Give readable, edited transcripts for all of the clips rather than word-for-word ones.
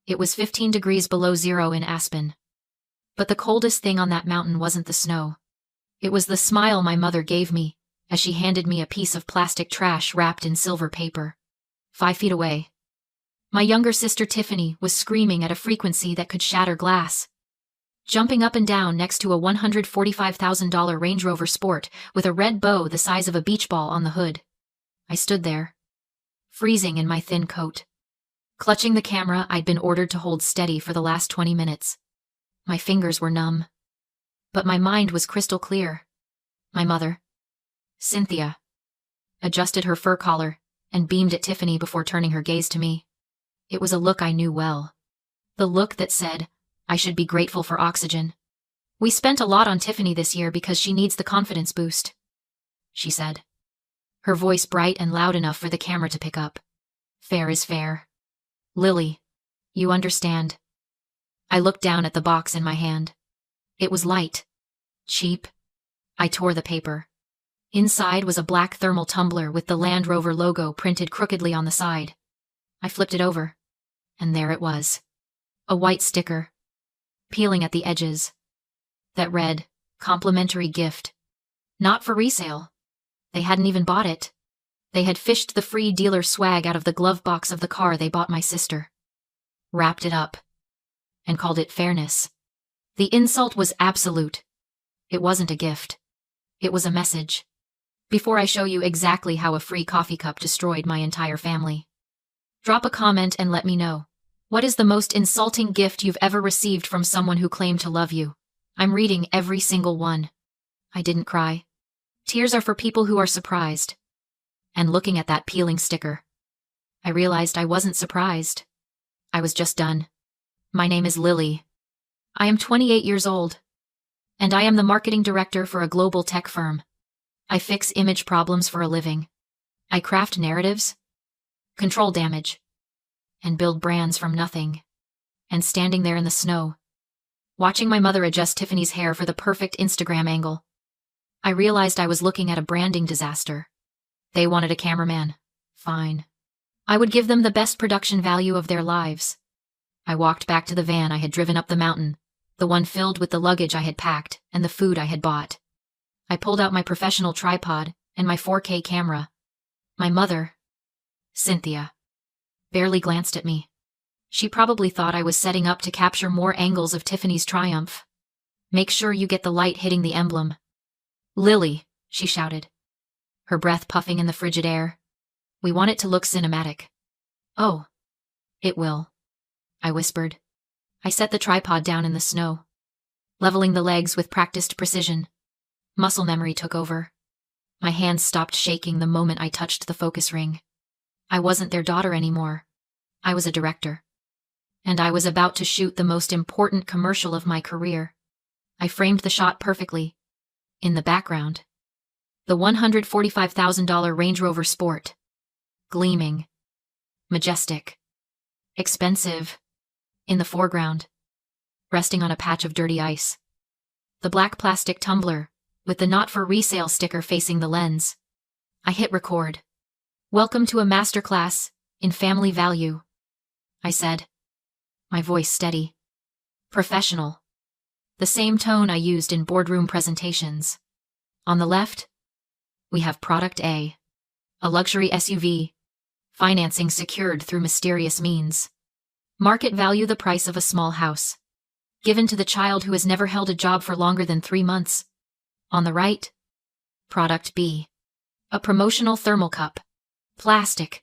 It was 15 degrees below zero in Aspen. But the coldest thing on that mountain wasn't the snow. It was the smile my mother gave me as she handed me a piece of plastic trash wrapped in silver paper. 5 feet away, my younger sister Tiffany was screaming at a frequency that could shatter glass, jumping up and down next to a $145,000 Range Rover Sport with a red bow the size of a beach ball on the hood. I stood there, freezing in my thin coat, clutching the camera I'd been ordered to hold steady for the last 20 minutes. My fingers were numb, but my mind was crystal clear. My mother, Cynthia, adjusted her fur collar and beamed at Tiffany before turning her gaze to me. It was a look I knew well. The look that said, I should be grateful for oxygen. We spent a lot on Tiffany this year because she needs the confidence boost, she said, her voice bright and loud enough for the camera to pick up. Fair is fair. Lily, you understand. I looked down at the box in my hand. It was light. Cheap. I tore the paper. Inside was a black thermal tumbler with the Land Rover logo printed crookedly on the side. I flipped it over, and there it was. A white sticker, peeling at the edges. That read, complimentary gift. Not for resale. They hadn't even bought it. They had fished the free dealer swag out of the glove box of the car they bought my sister. Wrapped it up, and called it fairness. The insult was absolute. It wasn't a gift. It was a message. Before I show you exactly how a free coffee cup destroyed my entire family, drop a comment and let me know. What is the most insulting gift you've ever received from someone who claimed to love you? I'm reading every single one. I didn't cry. Tears are for people who are surprised. And looking at that peeling sticker, I realized I wasn't surprised. I was just done. My name is Lily. I am 28 years old. And I am the marketing director for a global tech firm. I fix image problems for a living. I craft narratives, control damage, and build brands from nothing. And standing there in the snow, watching my mother adjust Tiffany's hair for the perfect Instagram angle, I realized I was looking at a branding disaster. They wanted a cameraman. Fine. I would give them the best production value of their lives. I walked back to the van I had driven up the mountain, the one filled with the luggage I had packed and the food I had bought. I pulled out my professional tripod and my 4K camera. My mother, Cynthia, barely glanced at me. She probably thought I was setting up to capture more angles of Tiffany's triumph. Make sure you get the light hitting the emblem. Lily, she shouted, her breath puffing in the frigid air. We want it to look cinematic. Oh, it will, I whispered. I set the tripod down in the snow, leveling the legs with practiced precision. Muscle memory took over. My hands stopped shaking the moment I touched the focus ring. I wasn't their daughter anymore. I was a director. And I was about to shoot the most important commercial of my career. I framed the shot perfectly. In the background, the $145,000 Range Rover Sport. Gleaming. Majestic. Expensive. In the foreground, resting on a patch of dirty ice, the black plastic tumbler with the not for resale sticker facing the lens. I hit record. Welcome to a masterclass in family value, I said, my voice steady. Professional. The same tone I used in boardroom presentations. On the left, we have Product A, a luxury SUV, financing secured through mysterious means. Market value the price of a small house, given to the child who has never held a job for longer than 3 months. On the right, Product B, a promotional thermal cup, plastic,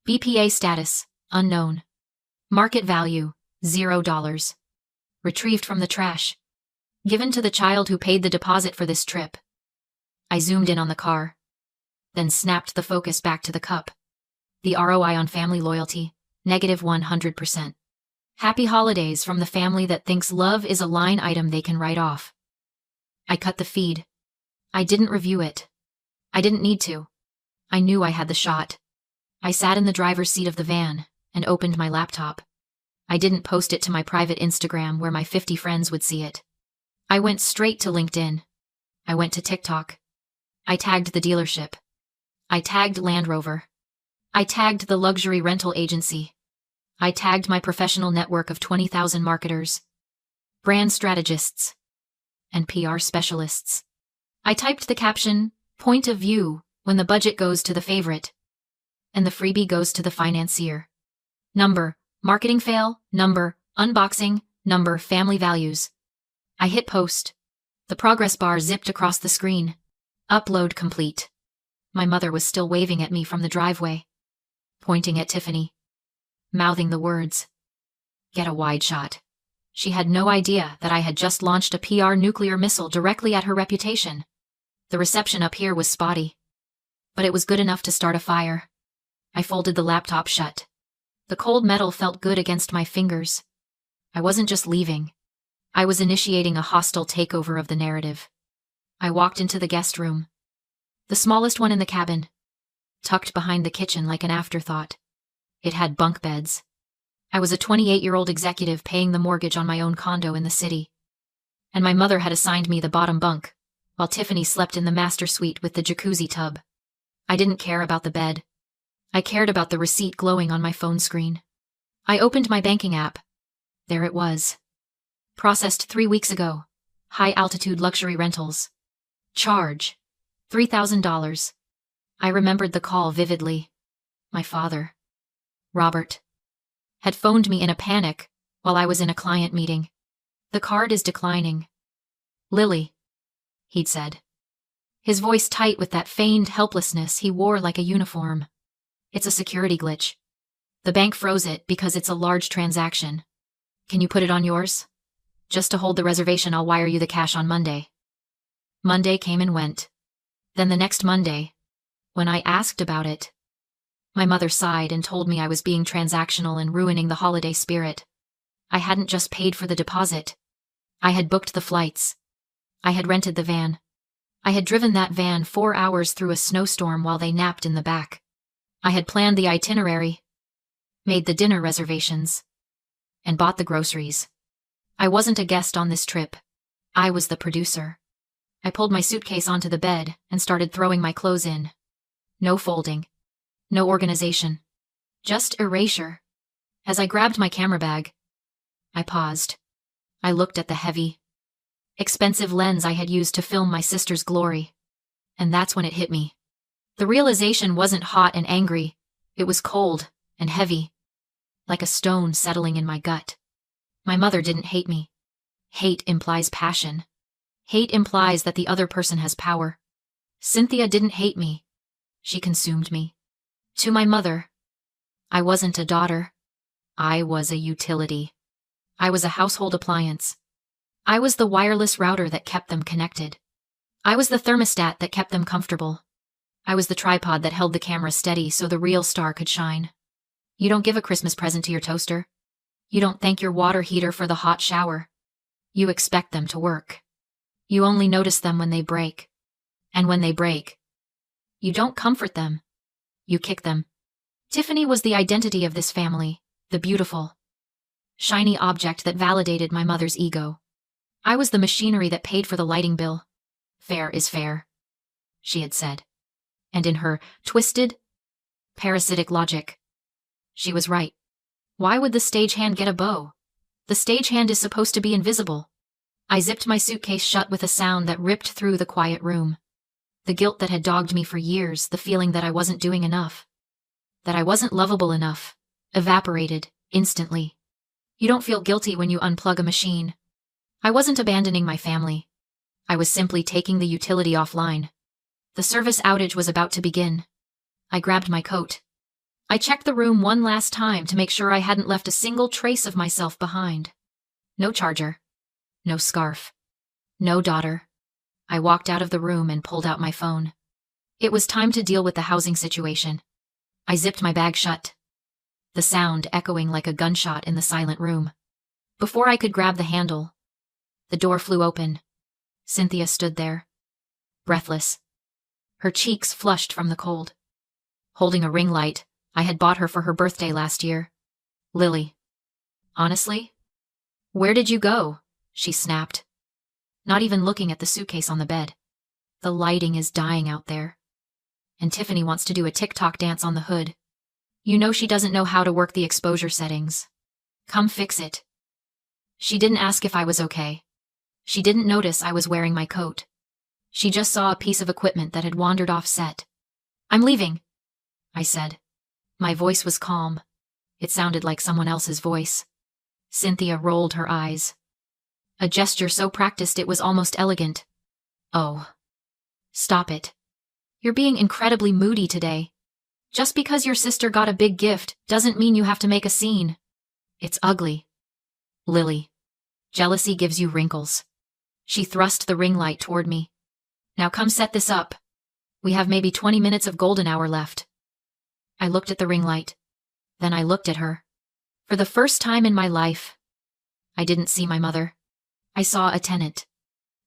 BPA status, unknown. Market value, $0. Retrieved from the trash, given to the child who paid the deposit for this trip. I zoomed in on the car, then snapped the focus back to the cup. The ROI on family loyalty, -100%. Happy holidays from the family that thinks love is a line item they can write off. I cut the feed. I didn't review it. I didn't need to. I knew I had the shot. I sat in the driver's seat of the van and opened my laptop. I didn't post it to my private Instagram where my 50 friends would see it. I went straight to LinkedIn. I went to TikTok. I tagged the dealership. I tagged Land Rover. I tagged the luxury rental agency. I tagged my professional network of 20,000 marketers, brand strategists, and PR specialists. I typed the caption, "Point of view, when the budget goes to the favorite, and the freebie goes to the financier. Number, marketing fail, number, unboxing, number, family values." I hit post. The progress bar zipped across the screen. Upload complete. My mother was still waving at me from the driveway, pointing at Tiffany, mouthing the words, "Get a wide shot." She had no idea that I had just launched a PR nuclear missile directly at her reputation. The reception up here was spotty, but it was good enough to start a fire. I folded the laptop shut. The cold metal felt good against my fingers. I wasn't just leaving. I was initiating a hostile takeover of the narrative. I walked into the guest room, the smallest one in the cabin, tucked behind the kitchen like an afterthought. It had bunk beds. I was a 28-year-old executive paying the mortgage on my own condo in the city, and my mother had assigned me the bottom bunk, while Tiffany slept in the master suite with the jacuzzi tub. I didn't care about the bed. I cared about the receipt glowing on my phone screen. I opened my banking app. There it was. Processed 3 weeks ago. High-altitude luxury rentals. Charge, $3,000. I remembered the call vividly. My father, Robert, had phoned me in a panic while I was in a client meeting. "The card is declining. Lily," he'd said, his voice tight with that feigned helplessness he wore like a uniform. "It's a security glitch. The bank froze it because it's a large transaction. Can you put it on yours? Just to hold the reservation, I'll wire you the cash on Monday." Monday came and went. Then the next Monday, when I asked about it, my mother sighed and told me I was being transactional and ruining the holiday spirit. I hadn't just paid for the deposit. I had booked the flights. I had rented the van. I had driven that van 4 hours through a snowstorm while they napped in the back. I had planned the itinerary, made the dinner reservations, and bought the groceries. I wasn't a guest on this trip. I was the producer. I pulled my suitcase onto the bed and started throwing my clothes in. No folding. No organization. Just erasure. As I grabbed my camera bag, I paused. I looked at the heavy, expensive lens I had used to film my sister's glory. And that's when it hit me. The realization wasn't hot and angry. It was cold and heavy, like a stone settling in my gut. My mother didn't hate me. Hate implies passion. Hate implies that the other person has power. Cynthia didn't hate me. She consumed me. To my mother, I wasn't a daughter. I was a utility. I was a household appliance. I was the wireless router that kept them connected. I was the thermostat that kept them comfortable. I was the tripod that held the camera steady so the real star could shine. You don't give a Christmas present to your toaster. You don't thank your water heater for the hot shower. You expect them to work. You only notice them when they break. And when they break, you don't comfort them. You kick them. Tiffany was the identity of this family, the beautiful, shiny object that validated my mother's ego. I was the machinery that paid for the lighting bill. Fair is fair, she had said. And in her twisted, parasitic logic, she was right. Why would the stagehand get a bow? The stagehand is supposed to be invisible. I zipped my suitcase shut with a sound that ripped through the quiet room. The guilt that had dogged me for years, the feeling that I wasn't doing enough, that I wasn't lovable enough, evaporated instantly. You don't feel guilty when you unplug a machine. I wasn't abandoning my family. I was simply taking the utility offline. The service outage was about to begin. I grabbed my coat. I checked the room one last time to make sure I hadn't left a single trace of myself behind. No charger. No scarf. No daughter. I walked out of the room and pulled out my phone. It was time to deal with the housing situation. I zipped my bag shut, the sound echoing like a gunshot in the silent room. Before I could grab the handle, the door flew open. Cynthia stood there, breathless, her cheeks flushed from the cold, holding a ring light I had bought her for her birthday last year. "Lily, honestly, where did you go?" she snapped, not even looking at the suitcase on the bed. "The lighting is dying out there, and Tiffany wants to do a TikTok dance on the hood. You know she doesn't know how to work the exposure settings. Come fix it. She didn't ask if I was okay. She didn't notice I was wearing my coat. She just saw a piece of equipment that had wandered off set. I'm leaving, I said. My voice was calm. It sounded like someone else's voice. Cynthia rolled her eyes. A gesture so practiced it was almost elegant. Oh. Stop it. You're being incredibly moody today. Just because your sister got a big gift doesn't mean you have to make a scene. It's ugly. Lily. Jealousy gives you wrinkles. She thrust the ring light toward me. Now come set this up. We have maybe 20 minutes of golden hour left. I looked at the ring light. Then I looked at her. For the first time in my life, I didn't see my mother. I saw a tenant.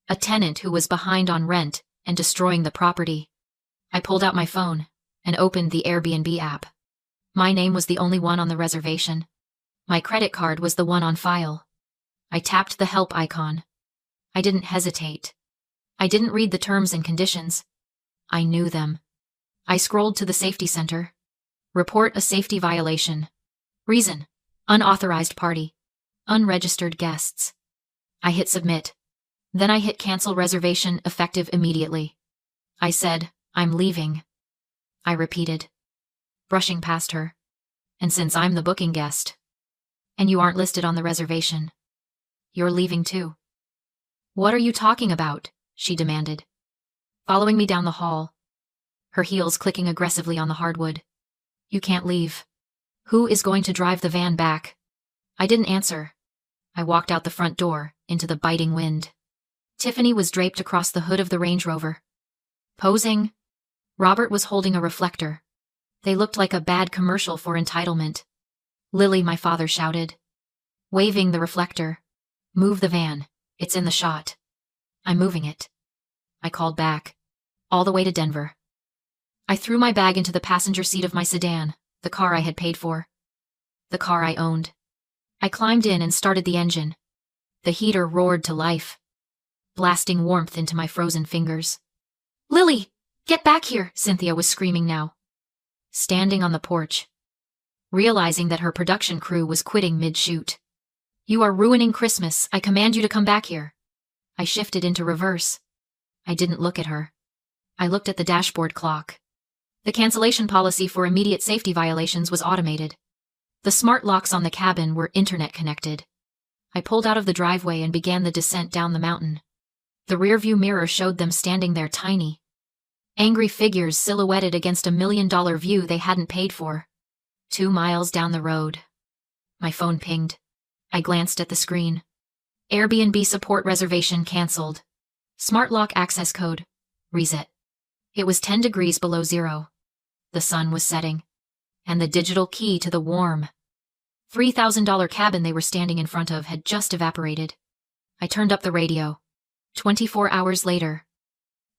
A tenant who was behind on rent and destroying the property. I pulled out my phone and opened the Airbnb app. My name was the only one on the reservation. My credit card was the one on file. I tapped the help icon. I didn't hesitate. I didn't read the terms and conditions. I knew them. I scrolled to the safety center. Report a safety violation. Reason: unauthorized party. Unregistered guests. I hit submit. Then I hit cancel reservation effective immediately. I said, I'm leaving. I repeated, brushing past her. And since I'm the booking guest, and you aren't listed on the reservation, you're leaving too. What are you talking about? She demanded, following me down the hall, her heels clicking aggressively on the hardwood. You can't leave. Who is going to drive the van back? I didn't answer. I walked out the front door, into the biting wind. Tiffany was draped across the hood of the Range Rover. Posing. Robert was holding a reflector. They looked like a bad commercial for entitlement. Lily, my father shouted, waving the reflector. Move the van. It's in the shot. I'm moving it. I called back. All the way to Denver. I threw my bag into the passenger seat of my sedan, the car I had paid for. The car I owned. I climbed in and started the engine. The heater roared to life, blasting warmth into my frozen fingers. Lily, get back here, Cynthia was screaming now. Standing on the porch, realizing that her production crew was quitting mid-shoot. You are ruining Christmas. I command you to come back here. I shifted into reverse. I didn't look at her. I looked at the dashboard clock. The cancellation policy for immediate safety violations was automated. The smart locks on the cabin were internet connected. I pulled out of the driveway and began the descent down the mountain. The rearview mirror showed them standing there, tiny, angry figures silhouetted against $1 million view they hadn't paid for. 2 miles down the road. My phone pinged. I glanced at the screen. Airbnb support reservation canceled. Smart lock access code. Reset. It was 10 degrees below zero. The sun was setting. And the digital key to the warm, $3,000 cabin they were standing in front of had just evaporated. I turned up the radio. 24 hours later,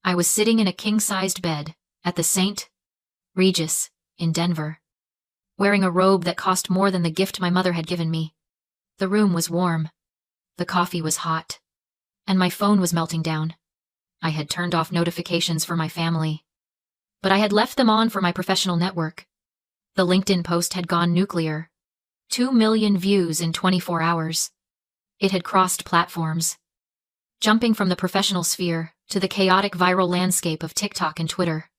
I was sitting in a king-sized bed at the St. Regis in Denver, wearing a robe that cost more than the gift my mother had given me. The room was warm. The coffee was hot. And my phone was melting down. I had turned off notifications for my family, but I had left them on for my professional network. The LinkedIn post had gone nuclear. 2 million views in 24 hours. It had crossed platforms, jumping from the professional sphere to the chaotic viral landscape of TikTok and Twitter.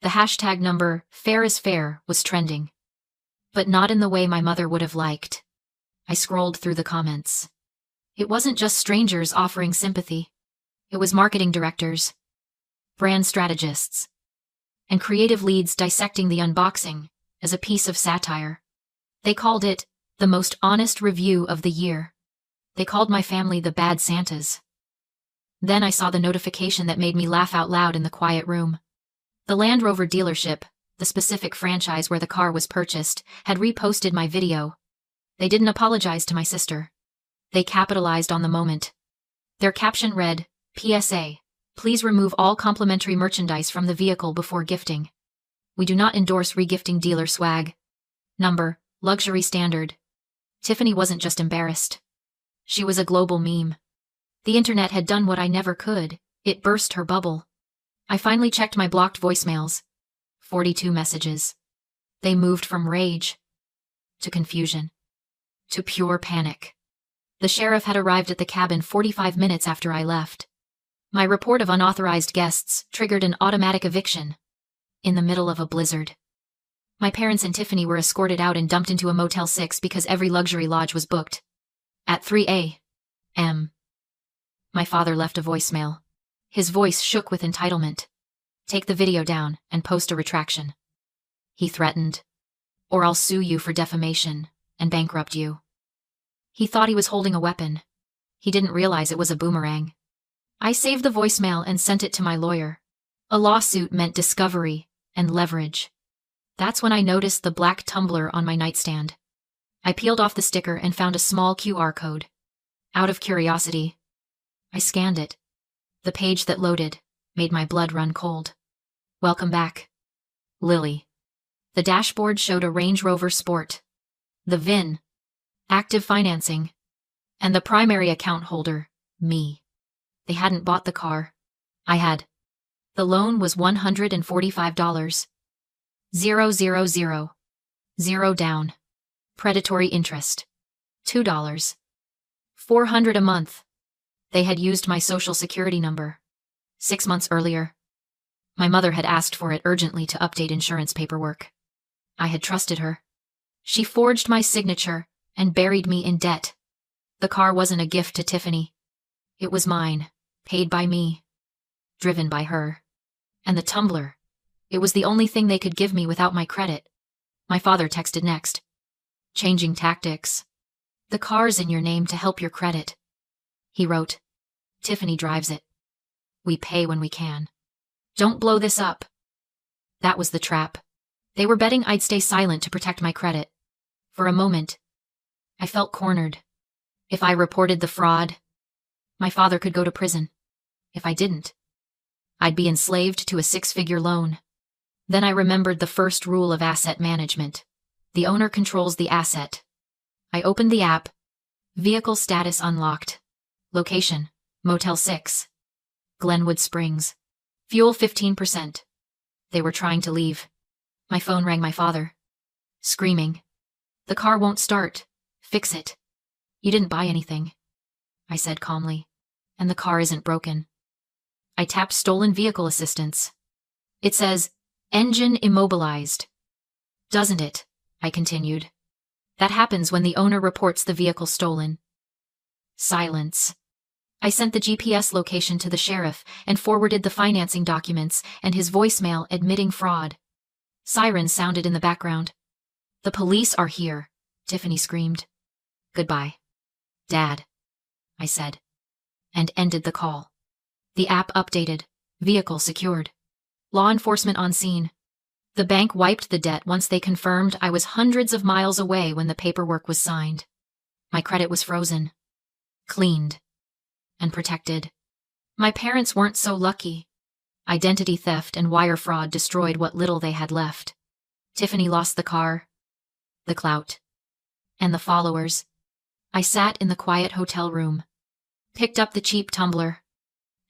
The hashtag number, fair is fair, was trending. But not in the way my mother would have liked. I scrolled through the comments. It wasn't just strangers offering sympathy. It was marketing directors, brand strategists, and creative leads dissecting the unboxing as a piece of satire. They called it the most honest review of the year. They called my family the bad Santas. Then I saw the notification that made me laugh out loud in the quiet room. The Land Rover dealership, the specific franchise where the car was purchased, had reposted my video. They didn't apologize to my sister. They capitalized on the moment. Their caption read, PSA, please remove all complimentary merchandise from the vehicle before gifting. We do not endorse regifting dealer swag. Number, luxury standard. Tiffany wasn't just embarrassed. She was a global meme. The internet had done what I never could. It burst her bubble. I finally checked my blocked voicemails. 42 messages. They moved from rage to confusion to pure panic. The sheriff had arrived at the cabin 45 minutes after I left. My report of unauthorized guests triggered an automatic eviction in the middle of a blizzard. My parents and Tiffany were escorted out and dumped into a Motel 6 because every luxury lodge was booked. At 3 a.m., my father left a voicemail. His voice shook with entitlement. "Take the video down and post a retraction," he threatened, "or I'll sue you for defamation and bankrupt you." He thought he was holding a weapon. He didn't realize it was a boomerang. I saved the voicemail and sent it to my lawyer. A lawsuit meant discovery and leverage. That's when I noticed the black Tumbler on my nightstand. I peeled off the sticker and found a small QR code. Out of curiosity, I scanned it. The page that loaded made my blood run cold. "Welcome back, Lily." The dashboard showed a Range Rover Sport. The VIN, active financing, and the primary account holder, me. They hadn't bought the car. I had. The loan was $145. 000. Zero down. Predatory interest. $2. 400 a month. They had used my social security number. 6 months earlier, my mother had asked for it urgently to update insurance paperwork. I had trusted her. She forged my signature and buried me in debt. The car wasn't a gift to Tiffany. It was mine, paid by me, driven by her. And the Tumbler. It was the only thing they could give me without my credit. My father texted next. "Changing tactics. The car's in your name to help your credit." He wrote, "Tiffany drives it. We pay when we can. Don't blow this up." That was the trap. They were betting I'd stay silent to protect my credit. For a moment, I felt cornered. If I reported the fraud, my father could go to prison. If I didn't, I'd be enslaved to a 6-figure loan. Then I remembered the first rule of asset management. The owner controls the asset. I opened the app. Vehicle status unlocked. Location, Motel 6. Glenwood Springs. Fuel 15%. They were trying to leave. My phone rang my father, screaming, "The car won't start. Fix it." "You didn't buy anything," I said calmly, "and the car isn't broken." I tapped stolen vehicle assistance. It says, "Engine immobilized." "Doesn't it?" I continued. "That happens when the owner reports the vehicle stolen." Silence. I sent the GPS location to the sheriff and forwarded the financing documents and his voicemail admitting fraud. Sirens sounded in the background. "The police are here," Tiffany screamed. "Goodbye, Dad," I said, and ended the call. The app updated. Vehicle secured. Law enforcement on scene. The bank wiped the debt once they confirmed I was hundreds of miles away when the paperwork was signed. My credit was frozen, cleaned, and protected. My parents weren't so lucky. Identity theft and wire fraud destroyed what little they had left. Tiffany lost the car, the clout, and the followers. I sat in the quiet hotel room, picked up the cheap Tumbler,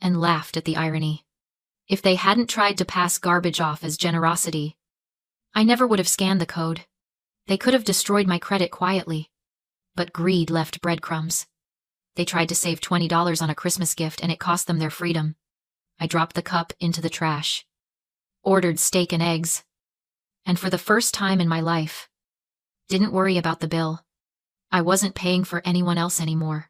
and laughed at the irony. If they hadn't tried to pass garbage off as generosity, I never would have scanned the code. They could have destroyed my credit quietly. But greed left breadcrumbs. They tried to save $20 on a Christmas gift and it cost them their freedom. I dropped the cup into the trash, ordered steak and eggs, and for the first time in my life, didn't worry about the bill. I wasn't paying for anyone else anymore.